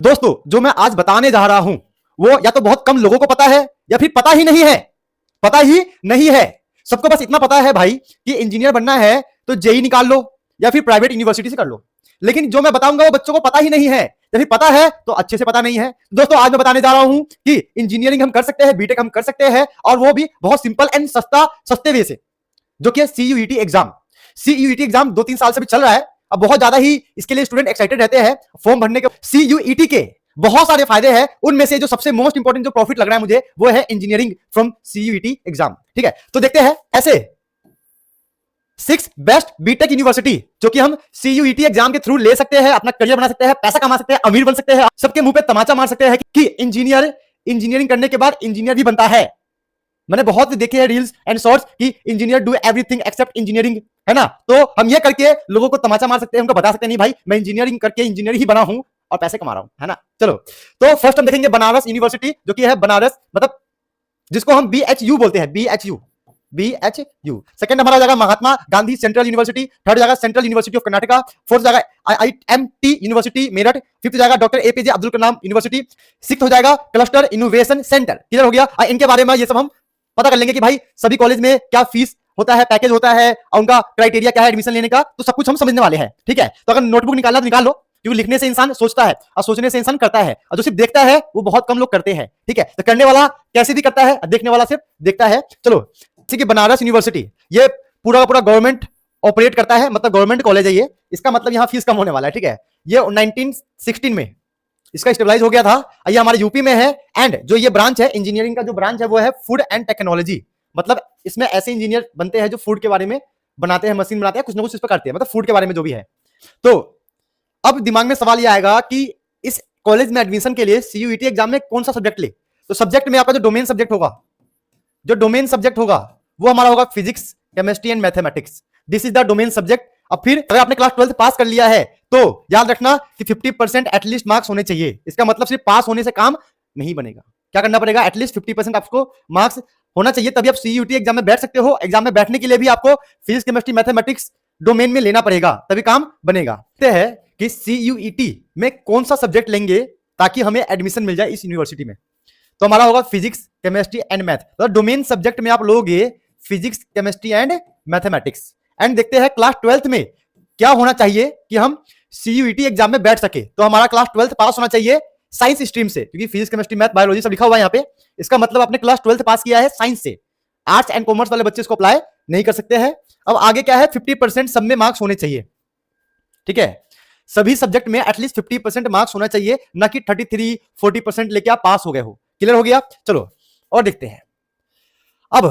दोस्तों, जो मैं आज बताने जा रहा हूं वो या तो बहुत कम लोगों को पता है या फिर पता ही नहीं है। पता ही नहीं है। सबको बस इतना पता है भाई कि इंजीनियर बनना है तो जेई निकाल लो या फिर प्राइवेट यूनिवर्सिटी से कर लो। लेकिन जो मैं बताऊंगा वो बच्चों को पता ही नहीं है, या फिर पता है तो अच्छे से पता नहीं है। दोस्तों, आज मैं बताने जा रहा हूं कि इंजीनियरिंग हम कर सकते हैं, बीटेक हम कर सकते हैं, और वो भी बहुत सिंपल एंड सस्ते वे से, जो कि सीयूईटी एग्जाम। सीयूईटी एग्जाम 2-3 साल से भी चल रहा है। अब बहुत ज्यादा ही इसके लिए स्टूडेंट एक्साइटेड रहते हैं फॉर्म भरने के। सीयूईटी के बहुत सारे फायदे हैं, उनमें से जो सबसे मोस्ट इंपॉर्टेंट जो प्रॉफिट लग रहा है मुझे वो है इंजीनियरिंग फ्रॉम सीयूईटी एग्जाम। ठीक है, तो देखते हैं ऐसे 6 बेस्ट बीटेक यूनिवर्सिटी जो कि हम सीयूईटी एग्जाम के थ्रू ले सकते हैं, अपना करियर बना सकते हैं, पैसा कमा सकते हैं, अमीर बन सकते हैं, सबके मुंह पे तमाचा मार सकते हैं कि इंजीनियरिंग करने के बाद इंजीनियर भी बनता है। मैंने बहुत देखे हैं रील्स एंड शॉर्ट्स कि engineer do everything except engineering, है ना। तो हम ये करके लोगों को तमाचा मार सकते हैं, उनको बता सकते हैं नहीं भाई मैं इंजीनियरिंग करके इंजीनियर ही बना हूं और पैसे कमा रहा हूं, है ना। चलो, तो फर्स्ट हम देखेंगे बनारस यूनिवर्सिटी, जो कि है बनारस, मतलब जिसको हम बीएचयू बोलते हैं, बीएचयू। सेकंड हमारा जाएगा Mahatma Gandhi central university, third जाएगा central university of Karnataka, fourth जाएगा आईआईएमटी यूनिवर्सिटी मेरठ, फिफ्थ जाएगा doctor APJ Abdul Kalam university, sixth हो जाएगा क्लस्टर इनोवेशन सेंटर। क्लियर हो गया। इनके बारे में ये सब हम पता कर लेंगे कि भाई सभी कॉलेज में क्या फीस होता है, पैकेज होता है, और उनका क्राइटेरिया क्या है एडमिशन लेने का, तो सब कुछ हम समझने वाले हैं। ठीक है, तो अगर नोटबुक निकालना तो निकाल लो, क्योंकि लिखने से इंसान सोचता है और सोचने से इंसान करता है, और जो सिर्फ देखता है वो बहुत कम लोग करते हैं। ठीक है, तो करने वाला कैसे भी करता है, देखने वाला सिर्फ देखता है। चलो, जैसे कि बनारस यूनिवर्सिटी ये पूरा का पूरा गवर्नमेंट ऑपरेट करता है, मतलब गवर्नमेंट कॉलेज है ये। इसका मतलब यहाँ फीस कम होने वाला है। ठीक है, ये 1916 में इसका स्टेबलाइज हो गया था, ये हमारे यूपी में है। एंड जो ये ब्रांच है इंजीनियरिंग का, जो ब्रांच है वो है फूड एंड टेक्नोलॉजी, मतलब इसमें ऐसे इंजीनियर बनते हैं जो फूड के बारे में बनाते हैं, मशीन बनाते हैं, कुछ ना कुछ इस पर करते हैं, मतलब फूड के बारे में जो भी है। तो अब दिमाग में सवाल ये आएगा कि इस कॉलेज में एडमिशन के लिए सीयूईटी एग्जाम में कौन सा सब्जेक्ट ले। तो सब्जेक्ट में आपका जो डोमेन सब्जेक्ट होगा वो हमारा होगा physics, chemistry and mathematics. This is the domain subject. अब फिर अगर आपने क्लास 12 पास कर लिया है तो याद रखना कि 50% एटलीस्ट मार्क्स होने चाहिए। इसका मतलब सिर्फ पास होने से काम नहीं बनेगा, क्या करना पड़ेगा, एटलीस्ट 50% आपको मार्क्स होना चाहिए, तभी आप सीयूईटी एग्जाम में बैठ सकते हो। एग्जाम में बैठने के लिए भी आपको फिजिक्स, केमिस्ट्री, मैथमेटिक्स डोमेन में लेना पड़ेगा, तभी काम बनेगा। कहते हैं कि सीयूईटी में कौन सा सब्जेक्ट लेंगे ताकि हमें एडमिशन मिल जाए इस यूनिवर्सिटी में। तो हमारा होगा फिजिक्स, केमिस्ट्री एंड मैथ। तो डोमेन सब्जेक्ट में आप लोगे physics, chemistry and mathematics. And देखते हैं क्लास 12 में क्या होना चाहिए कि हम सीयूईटी एग्जाम में बैठ सके। तो हमारा क्लास 12 पास होना चाहिए साइंस स्ट्रीम से, क्योंकि फिजिक्स, केमिस्ट्री, मैथ, बायोलॉजी सब लिखा हुआ है यहाँ पे। इसका मतलब आपने क्लास 12 पास किया है साइंस से। आर्ट्स एंड कॉमर्स वाले बच्चे इसको अप्लाई नहीं कर सकते हैं। अब आगे क्या है, 50% सब में मार्क्स होने चाहिए। ठीक है, सभी सब्जेक्ट में एटलीस्ट 50% मार्क्स होना चाहिए, ना कि 33-40% लेके आप पास हो गए हो। क्लियर हो गया। चलो और देखते हैं। अब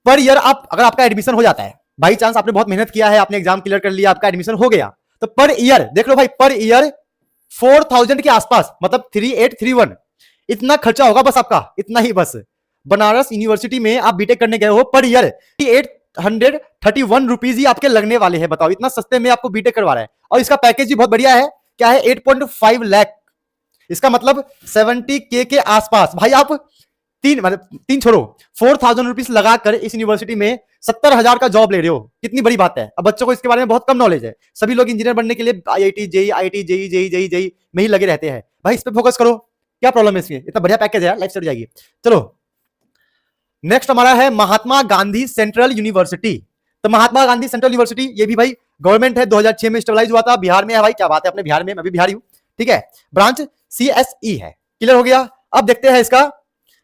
पर ईयर आप, अगर आपका एडमिशन हो जाता है, बाई चांस आपने बहुत मेहनत किया है, आपने एग्जाम क्लियर कर लिया, आपका एडमिशन हो गया, तो पर ईयर देख लो भाई, पर ईयर 4000 के आसपास, मतलब 3831 इतना खर्चा होगा बस आपका, इतना ही बस। बनारस यूनिवर्सिटी में आप बीटेक करने गए हो, पर ईयर 831 रुपीज ही आपके लगने वाले हैं। बताओ, इतना सस्ते में आपको बीटेक करवा रहा है, और इसका पैकेज भी बहुत बढ़िया है। क्या है, 8.5 लाख। इसका मतलब 70K के आसपास। भाई आप तीन छोड़ो, 4000 रुपीज लगाकर इस यूनिवर्सिटी में 70,000 का जॉब ले रहे हो, कितनी बड़ी बात है। अब बच्चों को इसके बारे में बहुत कम नॉलेज है, सभी लोग इंजीनियर बनने के लिए आईआईटी जेई में ही लगे रहते हैं। भाई इस पे फोकस करो, क्या प्रॉब्लम है इसमें, इतना बढ़िया पैकेज है यार, लाइफ सेट हो जाएगी। चलो नेक्स्ट हमारा है महात्मा गांधी सेंट्रल यूनिवर्सिटी। तो महात्मा गांधी सेंट्रल यूनिवर्सिटी ये भी भाई गवर्नमेंट है, 2006 में स्टेबलाइज हुआ था, बिहार में है। भाई क्या बात है, अपने बिहार में, मैं भी बिहारी हूं। ठीक है, ब्रांच सीएसई है। क्लियर हो गया। अब देखते हैं इसका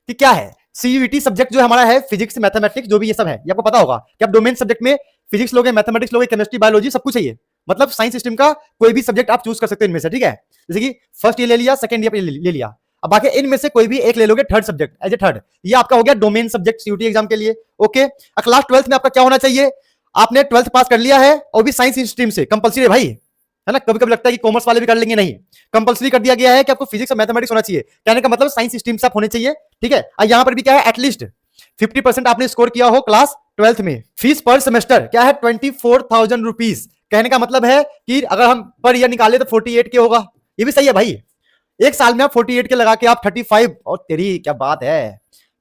कि क्या है। सीयूईटी सब्जेक्ट जो हमारा है फिजिक्स, मैथमेटिक्स, जो भी ये सब है, ये आपको पता होगा कि आप डोमेन सब्जेक्ट में फिजिक्स लोगे, मैथमेटिक्स लोगे, केमिस्ट्री, बायोलॉजी सब कुछ चाहिए, मतलब साइंस सिस्टम का कोई भी सब्जेक्ट आप चूज कर सकते हो इनमें से। ठीक है, जैसे कि फर्स्ट ईयर ले लिया, सेकंड ईयर ले लिया, अब बाकी इनमें से कोई भी एक ले लोगे third subject as a third, ये आपका हो गया डोमेन सब्जेक्ट सीयूईटी एग्जाम के लिए। ओके, क्लास 12 में आपका क्या होना चाहिए, आपने 12th पास कर लिया है और भी साइंस स्ट्रीम से, कंपलसरी है भाई, है ना। कभी कभी लगता है कि कॉमर्स वाले भी कर लेंगे, नहीं, कंपलसरी कर दिया गया है कि आपको फिजिक्स और मैथमेटिक्स होना चाहिए। कहने का मतलब साइंस स्ट्रीम से आप होने चाहिए। ठीक है, और यहां पर भी क्या है, एटलीस्ट 50% आपने स्कोर किया हो क्लास 12 में। फीस पर सेमेस्टर क्या है, 24,000 रुपीज। कहने का मतलब है कि अगर हम पर ईयर निकाले तो 48K होगा। ये भी सही है भाई, एक साल में आप 48K लगा के आप 35, और तेरी क्या बात है,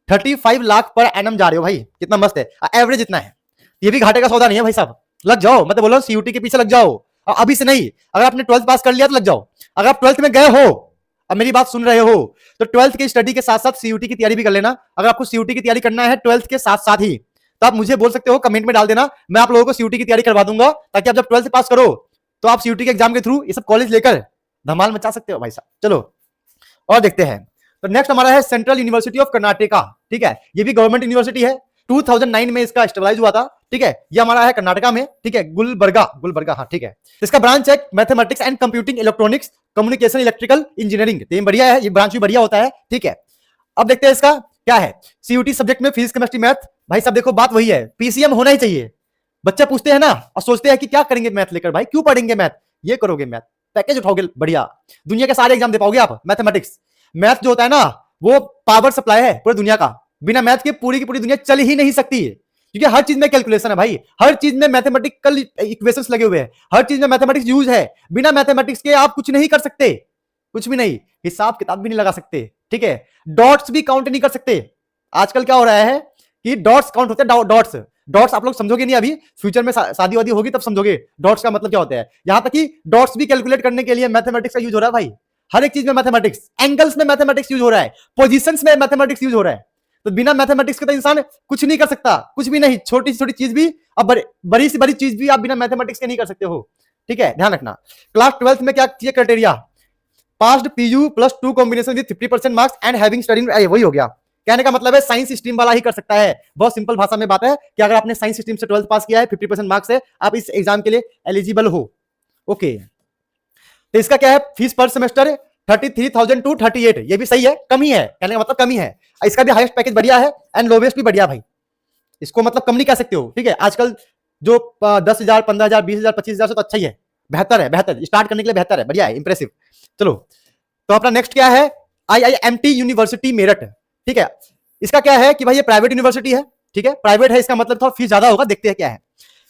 35 लाख पर एनम जा रहे हो भाई, कितना मस्त है। एवरेज इतना है, ये भी घाटे का सौदा नहीं है भाई साहब। लग जाओ, मतलब बोलो सीयूटी के पीछे लग जाओ, अभी से नहीं, अगर आपने 12th पास कर लिया तो लग जाओ। अगर आप 12th में गए हो, अब मेरी बात सुन रहे हो तो 12th की स्टडी के साथ साथ सीयूटी की तैयारी भी कर लेना। अगर आपको सीयूटी की तैयारी करना है 12th के साथ साथ ही, तो आप मुझे बोल सकते हो, कमेंट में डाल देना, मैं आप लोगों को सीयूटी की तैयारी करवा दूंगा, ताकि आप जब 12th पास करो तो आप सीयूटी के एग्जाम के थ्रू ये सब कॉलेज लेकर धमाल मचा सकते हो भाई साहब। चलो और देखते हैं। तो नेक्स्ट हमारा है सेंट्रल यूनिवर्सिटी ऑफ कर्नाटका। ठीक है, ये भी गवर्नमेंट यूनिवर्सिटी है, 2009 में इसका स्टेबलाइज हुआ था। ठीक है, ये हमारा है कर्नाटका में। ठीक है, गुलबर्गा, हाँ ठीक है। इसका ब्रांच है mathematics and computing, electronics, communication, electrical engineering. तो ये बढ़िया है, ये ब्रांच भी बढ़िया होता है। ठीक है, अब देखते हैं इसका क्या है। सीयूटी सब्जेक्ट में फिजिक्स, केमिस्ट्री, मैथ। भाई साहब देखो बात वही है, पीसीएम होना ही चाहिए। बच्चे पूछते हैं ना और सोचते हैं कि क्या करेंगे मैथ लेकर, भाई क्यों पढ़ेंगे मैथ, ये करोगे मैथ, पैकेज उठाओगे बढ़िया, दुनिया के सारे एग्जाम दे पाओगे आप। मैथमेटिक्स, मैथ जो होता है ना वो पावर सप्लाई है पूरी दुनिया का, बिना मैथ के पूरी की पूरी दुनिया चल ही नहीं सकती है, क्योंकि हर चीज में कैलकुलेशन है भाई, हर चीज में मैथमेटिकल इक्वेशंस लगे हुए हैं, हर चीज में मैथमेटिक्स यूज है। बिना मैथमेटिक्स के आप कुछ नहीं कर सकते, कुछ भी नहीं, हिसाब किताब भी नहीं लगा सकते। ठीक है, डॉट्स भी काउंट नहीं कर सकते। आजकल क्या हो रहा है कि डॉट्स काउंट होते हैं, डॉट्स डॉट्स आप लोग समझोगे नहीं, अभी फ्यूचर में शादी वादी होगी तब समझोगे डॉट्स का मतलब क्या होता है। यहां तक कि डॉट्स भी कैलकुलेट करने के लिए मैथमेटिक्स का यूज हो रहा है भाई, हर एक चीज में मैथमेटिक्स, एंगल्स में मैथमेटिक्स यूज हो रहा है, पोजीशंस में मैथमेटिक्स यूज हो रहा है। तो बिना मैथमेटिक्स के तो इंसान कुछ नहीं कर सकता, कुछ भी नहीं, छोटी छोटी चीज भी, अब बड़ी से बड़ी चीज भी आप बिना मैथमेटिक्स के नहीं कर सकते हो। ठीक है, ध्यान रखना। क्लास 12th में क्या चाहिए criteria, passed PU +2 combination with 50% marks and having studied, वही हो गया। कहने का मतलब है साइंस स्ट्रीम वाला ही कर सकता है। बहुत सिंपल भाषा में बात है कि अगर आपने साइंस स्ट्रीम से 12th पास किया है, 50% मार्क्स है, आप इस एग्जाम के लिए एलिजिबल हो। ओके, तो इसका क्या है, फीस पर सेमेस्टर 33,000 to 38, ये भी सही है, कम ही है, कहने का मतलब कम ही है। इसका भी हाईएस्ट पैकेज बढ़िया है एंड लोवेस्ट भी बढ़िया भाई, इसको मतलब कम नहीं कह सकते हो। ठीक है, आजकल जो 10,000, 15,000, 20,000, 25,000 से तो अच्छा ही है, बेहतर है, बेहतर स्टार्ट करने के लिए बेहतर है, बढ़िया है, इंप्रेसिव। चलो, तो अपना नेक्स्ट क्या है, IIMT यूनिवर्सिटी मेरठ। ठीक है, इसका क्या है कि भाई ये प्राइवेट यूनिवर्सिटी है। ठीक है, प्राइवेट है, इसका मतलब थोड़ा फीस ज्यादा होगा, देखते हैं क्या है।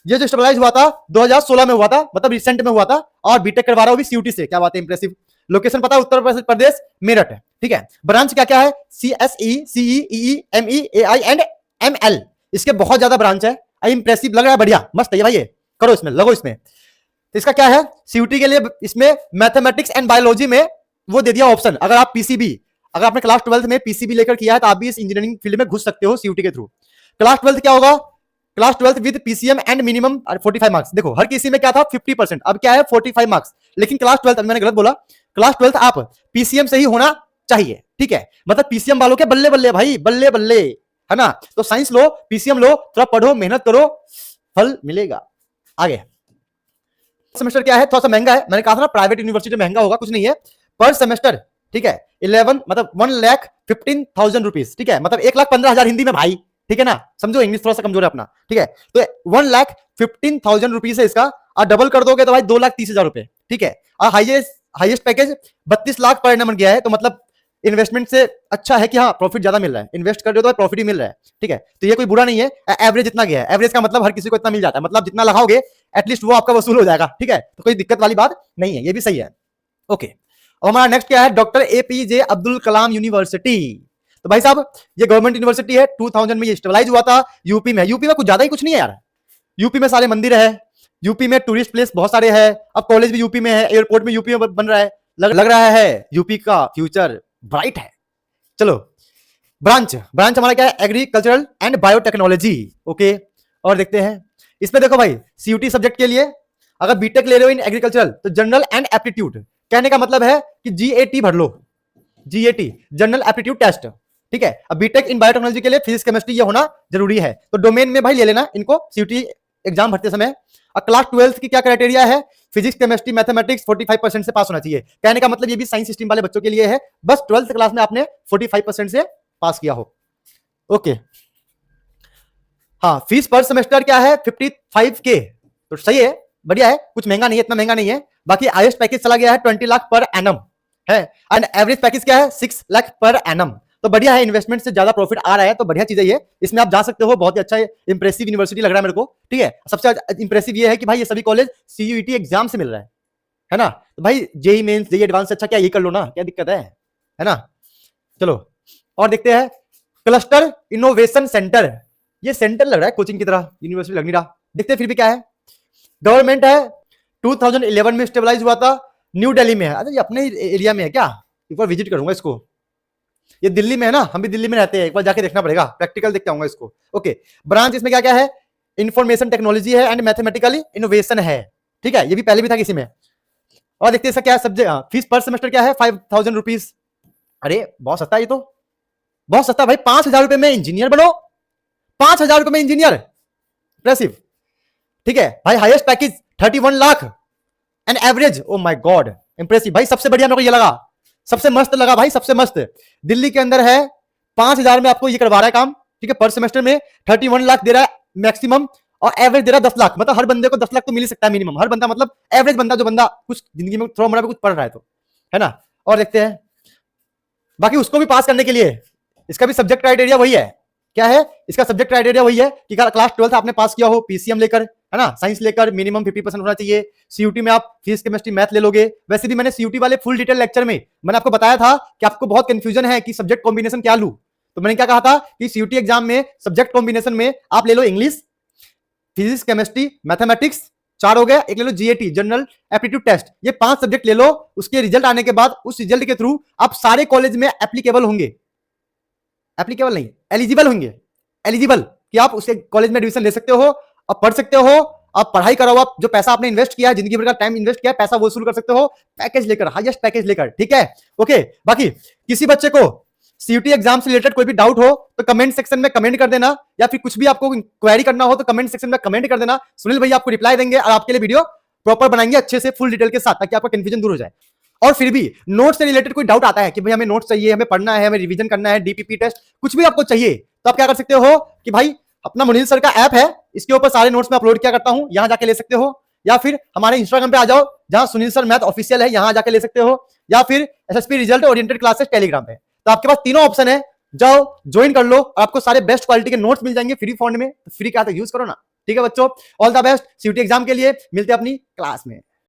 ये जो स्टेबलाइज हुआ था 2016 में हुआ था, मतलब रिसेंट में हुआ था, और बीटेक करवा रहा हूं सीयूटी से, क्या बात है, इंप्रेसिव। लोकेशन पता है, उत्तर प्रदेश, मेरठ है। ठीक है, ब्रांच क्या क्या है, CSE, CE, EE, ME, AI and ML, इसके बहुत ज्यादा ब्रांच है। इंप्रेसिव लग रहा है, बढ़िया मस्त है भाई, ये करो, इसमें लगो इसमें। तो इसका क्या है, सीयूटी के लिए इसमें मैथमेटिक्स एंड बायोलॉजी में वो दे दिया ऑप्शन, अगर आप पीसीबी, अगर आपने क्लास 12th में पीसीबी लेकर किया है तो आप भी इस इंजीनियरिंग फील्ड में घुस सकते हो सीयूटी के थ्रू। क्लास 12th क्या होगा, class 12th with PCM and minimum 45 marks. देखो हर किसी में क्या था 50%, अब क्या है 45 मार्क्स, लेकिन क्लास 12th, मैंने गलत बोला, क्लास 12th आप पीसीएम से ही होना चाहिए। ठीक है, मतलब पीसीएम वालों के बल्ले बल्ले भाई, बल्ले बल्ले, है ना। तो साइंस लो, पीसीएम लो, थोड़ा पढ़ो, मेहनत करो, फल मिलेगा। आगे सेमेस्टर क्या है, थोड़ा सा महंगा है, मैंने कहा था ना प्राइवेट यूनिवर्सिटी महंगा होगा, कुछ नहीं है, पर सेमेस्टर। ठीक है, 11 मतलब 1,15,000 रुपीज। ठीक है, मतलब 1,15,000 हिंदी में भाई, ठीक है ना, समझो, इंग्लिश थोड़ा सा कमजोर है अपना। ठीक है, तो 1,15,000 रुपीज है इसका, और डबल कर दोगे तो भाई 2,30,000 रुपए। ठीक है, और highest package 32 lakh per annum गया है, तो मतलब इन्वेस्टमेंट से अच्छा है कि हाँ प्रॉफिट ज्यादा मिल रहा है, इन्वेस्ट कर रहे हो तो प्रॉफिट ही मिल रहा है। ठीक है, तो ये कोई बुरा नहीं है, एवरेज इतना गया है, एवरेज का मतलब हर किसी को इतना मिल जाता है, मतलब जितना लगाओगे एटलीस्ट वो आपका वसूल हो जाएगा। ठीक है, तो कोई दिक्कत वाली बात नहीं है, ये भी सही है। ओके, अब हमारा नेक्स्ट क्या है, doctor APJ Abdul Kalam university. तो भाई साहब ये गवर्नमेंट यूनिवर्सिटी है, 2000 में ये स्टेबलाइज हुआ था यूपी में। यूपी में कुछ ज्यादा ही कुछ नहीं है यार, यूपी में सारे मंदिर है, यूपी में टूरिस्ट प्लेस बहुत सारे हैं, अब कॉलेज भी यूपी में है, एयरपोर्ट में यूपी में बन रहा है, लग रहा है यूपी का फ्यूचर ब्राइट है। चलो, ब्रांच हमारा क्या है, एग्रीकल्चरल एंड बायोटेक्नोलॉजी। ओके, और देखते हैं इसमें, देखो भाई सीयूटी सब्जेक्ट के लिए अगर बीटेक ले रहे हो इन एग्रीकल्चरल तो जनरल एंड एप्टीट्यूड, कहने का मतलब है कि GAT भर लो, GAT जनरल एप्टीट्यूड टेस्ट। ठीक है, अब बीटेक इन बायोटेक्नोलॉजी के लिए फिजिक्स केमिस्ट्री ये होना जरूरी है, तो डोमेन में भाई ले लेना इनको सीयूटी एग्जाम भरते समय। और क्लास 12th की क्या क्राइटेरिया है, फिजिक्स केमिस्ट्री मैथमेटिक्स 45% से पास होना चाहिए, कहने का मतलब ये भी साइंस स्ट्रीम वाले बच्चों के लिए है, बस 12th क्लास में आपने 45% से पास किया हो। ओके, हाँ, फीस पर सेमेस्टर क्या है 55K, तो सही है, बढ़िया है, कुछ महंगा नहीं है, इतना महंगा नहीं है। बाकी हाईएस्ट पैकेज चला गया है 20 लाख पर एनम है, एंड एवरेज पैकेज क्या है 6 लाख पर एनम, तो बढ़िया है, इन्वेस्टमेंट से ज्यादा प्रॉफिट आ रहा है, तो बढ़िया चीज है ये, इसमें आप जा सकते हो, बहुत ही अच्छा इंप्रेसिव यूनिवर्सिटी लग रहा है मेरे को। ठीक है, सबसे इंप्रेसिव ये है कि भाई ये सभी कॉलेज सीयूईटी एग्जाम से मिल रहा है ना, तो भाई जेई मेंस जेई एडवांस से अच्छा क्या ये कर लो ना, क्या दिक्कत है ना। चलो और देखते हैं, क्लस्टर इनोवेशन सेंटर, ये सेंटर लग रहा है कोचिंग की तरह, यूनिवर्सिटी लग नहीं रहा, देखते हैं फिर भी क्या है। गवर्नमेंट है, 2011 में स्टेबलाइज हुआ था, न्यू दिल्ली में है, अरे ये अपने एरिया में है क्या, एक बार विजिट करूंगा इसको। ये दिल्ली में है ना, हम भी दिल्ली में रहते हैं, एक बार जाके देखना पड़ेगा, प्रैक्टिकल देख के आऊंगा इसको। ओके, ब्रांच इसमें क्या क्या है, इंफॉर्मेशन टेक्नोलॉजी है एंड मैथमेटिकल इनोवेशन है, ठीक है, ये भी पहले भी था किसी में। और देखते हैं इसका क्या सब्जेक्ट, फीस पर सेमेस्टर क्या है, 5000 रुपीज। अरे बहुत सस्ता है ये तो, बहुत सस्ता भाई, 5000 रुपए में इंजीनियर बनो, 5000 रुपए में इंजीनियर, इंप्रेसिव। ठीक है भाई, highest package 31 lakh and average, oh my God impressive भाई। सबसे बढ़िया मेरे को ये लगा, सबसे मस्त लगा भाई, सबसे मस्त दिल्ली के अंदर है, 5000 में आपको ये करवा रहा है काम, ठीक है, पर सेमेस्टर में 31 लाख दे रहा है मैक्सिमम, और एवरेज दे रहा है 10 लाख। मतलब हर बंदे को 10 लाख तो मिल ही सकता है मिनिमम, हर बंदा मतलब एवरेज बंदा, जो बंदा कुछ जिंदगी में थोड़ा मोड़ा भी कुछ पढ़ रहा है तो, है ना। और देखते हैं बाकी उसको भी पास करने के लिए इसका भी सब्जेक्ट क्राइटेरिया वही है, क्या है इसका सब्जेक्ट क्राइटेरिया वही है कि क्लास 12 आपने पास किया हो पीसीएम लेकर, है ना, साइंस लेकर, मिनिमम 50% होना चाहिए। सीयूटी में आप फिजिक्स केमिस्ट्री मैथ ले लोगे। वैसे भी मैंने सीयूटी वाले फुल डिटेल लेक्चर में मैंने आपको बताया था कि आपको बहुत कंफ्यूजन है कि सब्जेक्ट कॉम्बिनेशन क्या लूं, तो मैंने क्या कहा था कि सीयूटी एग्जाम में सब्जेक्ट कॉम्बिनेशन में आप ले लो इंग्लिश, फिजिक्स, केमिस्ट्री, मैथमेटिक्स, 4 हो गए, एक ले लो जीएटी जनरल एप्टीट्यूड टेस्ट, ये 5 सब्जेक्ट ले लो। उसके रिजल्ट आने के बाद उस रिजल्ट के थ्रू आप सारे कॉलेज में एप्लीकेबल होंगे, एप्लीकेबल नहीं एलिजिबल होंगे, एलिजिबल कि आप उस कॉलेज में एडमिशन ले सकते हो, आप पढ़ सकते हो, आप पढ़ाई करो, आप जो पैसा आपने इन्वेस्ट किया है, जिंदगी भर का टाइम इन्वेस्ट किया है, पैसा वसूल कर सकते हो पैकेज लेकर, हाईएस्ट पैकेज लेकर, ठीक है। ओके, बाकी किसी बच्चे को सीयूटी एग्जाम से रिलेटेड कोई भी डाउट हो तो कमेंट सेक्शन में कमेंट कर देना, या फिर कुछ भी आपको क्वेरी करना हो तो कमेंट सेक्शन में कमेंट कर देना, सुनील भैया आपको रिप्लाई देंगे और आपके लिए वीडियो प्रॉपर बनाएंगे अच्छे से फुल डिटेल के साथ, ताकि आपका कंफ्यूजन दूर हो जाए। और फिर भी नोट्स से रिलेटेड कोई डाउट आता है कि भाई हमें नोट्स चाहिए, हमें पढ़ना है, हमें रिवीजन करना है, डीपीपी टेस्ट कुछ भी आपको चाहिए, तो आप क्या कर सकते हो कि भाई अपना मुनील सर का ऐप है, इसके ऊपर सारे नोट्स में अपलोड किया करता हूं, यहां जाके ले सकते हो, या फिर हमारे इंस्टाग्राम पे आ जाओ जहां सुनील सर मैथ ऑफिशियल है, यहां जाके ले सकते हो, या फिर SSP result oriented classes Telegram पे। तो आपके पास तीनों ऑप्शन है, जाओ ज्वाइन कर लो और आपको सारे बेस्ट क्वालिटी के नोट्स मिल जाएंगे फ्री फॉन्ट में, तो फ्री क्या तो यूज करो ना, ठीक है बच्चों। All the best CUET exam के लिए, मिलते हैं अपनी क्लास में।